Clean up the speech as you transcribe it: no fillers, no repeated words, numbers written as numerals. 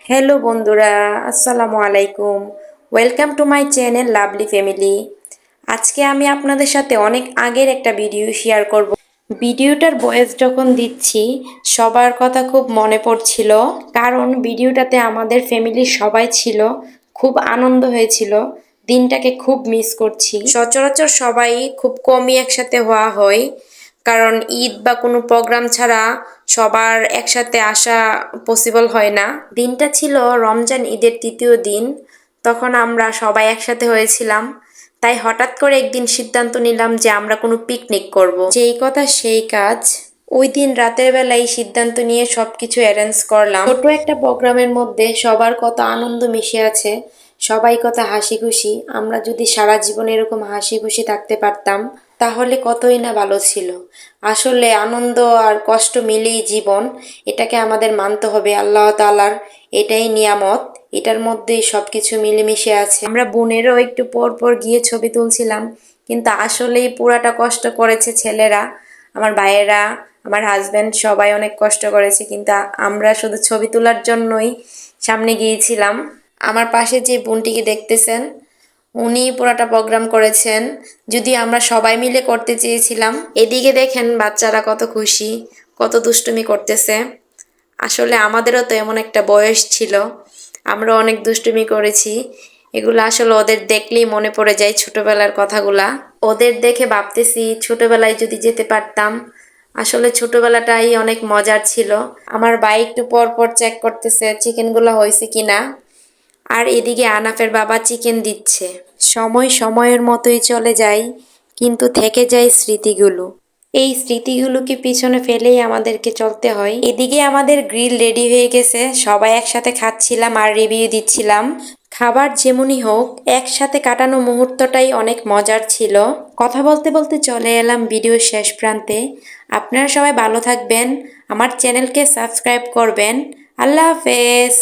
Hello বন্ধুরা, আসসালামু আলাইকুম। Welcome to my channel lovely family. আজকে আমি আপনাদের সাথে অনেক আগের একটা ভিডিও শেয়ার করব। ভিডিওটার ভয়েস যখন দিচ্ছি সবার কথা খুব মনে পড়ছিল, কারণ ভিডিওটাতে আমাদের ফ্যামিলির সবাই ছিল। খুব আনন্দ হয়েছিল, দিনটাকে খুব মিস করছি। সচরাচর সবাই খুব কমই একসাথে হওয়া হয়, কারণ ঈদ বা কোনো প্রোগ্রাম ছাড়া সবার একসাথে আসা পসিবল হয় না। দিনটা ছিল রমজান ঈদের তৃতীয় দিন, তখন আমরা সবাই একসাথে হয়েছিলাম। তাই হঠাৎ করে একদিন সিদ্ধান্ত নিলাম যে আমরা কোনো পিকনিক করব। যেই কথা সেই কাজ। ওই দিন রাতের বেলায় সিদ্ধান্ত নিয়ে সবকিছু অ্যারেঞ্জ করলাম। ছোট একটা প্রোগ্রামের মধ্যে সবার কত আনন্দ মিশে আছে, সবাই কত হাসি খুশি। আমরা যদি সারা জীবন এরকম হাসি খুশি থাকতে পারতাম তাহলে কতই না ভালো ছিল। আসলে আনন্দ আর কষ্ট মিলেই জীবন, এটাকে আমাদের মানতে হবে। আল্লাহ তাআলার এটাই নিয়ামত, এটার মধ্যেই সবকিছু মিলেমিশে আছে। আমরা বোনেরও একটু পর পর গিয়ে ছবি তুলছিলাম, কিন্তু আসলেই পুরাটা কষ্ট করেছে ছেলেরা, আমার ভাইয়েরা, আমার হাজব্যান্ড, সবাই অনেক কষ্ট করেছে। কিন্তু আমরা শুধু ছবি তোলার জন্যই সামনে গিয়েছিলাম। আমার পাশে যে বোনটিকে দেখতেছেন, উনি পুরাটা প্রোগ্রাম করেছেন, যদি আমরা সবাই মিলে করতে চেয়েছিলাম। এদিকে দেখেন বাচ্চারা কত খুশি, কত দুষ্টুমি করতেছে। আসলে আমাদেরও তো এমন একটা বয়স ছিল, আমরা অনেক দুষ্টুমি করেছি। এগুলো আসলে ওদের দেখলেই মনে পড়ে যায় ছোটবেলার কথাগুলা। ওদের দেখে ভাবতেছি ছোটবেলায় যদি যেতে পারতাম। আসলে ছোটবেলাটাই অনেক মজার ছিল। আমার ভাই একটু পর পর চেক করতেছে চিকেনগুলো হয়েছে কিনা, আর এদিকে আনাফের বাবা চিকেন দিচ্ছে। সময় সময়ের মতোই চলে যায়, কিন্তু থেকে যায় স্মৃতিগুলো। এই স্মৃতিগুলোকে পিছনে ফেলেই আমাদেরকে চলতে হয়। এদিকে আমাদের গ্রিল রেডি হয়ে গেছে, সবাই একসাথে খাচ্ছিলাম আর রিভিউ দিচ্ছিলাম। খাবার যেমনই হোক, একসাথে কাটানো মুহূর্তটাই অনেক মজার ছিল। কথা বলতে বলতে চলে এলাম ভিডিওর শেষ প্রান্তে। আপনারা সবাই ভালো থাকবেন, আমার চ্যানেলকে সাবস্ক্রাইব করবেন। আল্লাহ হাফেজ।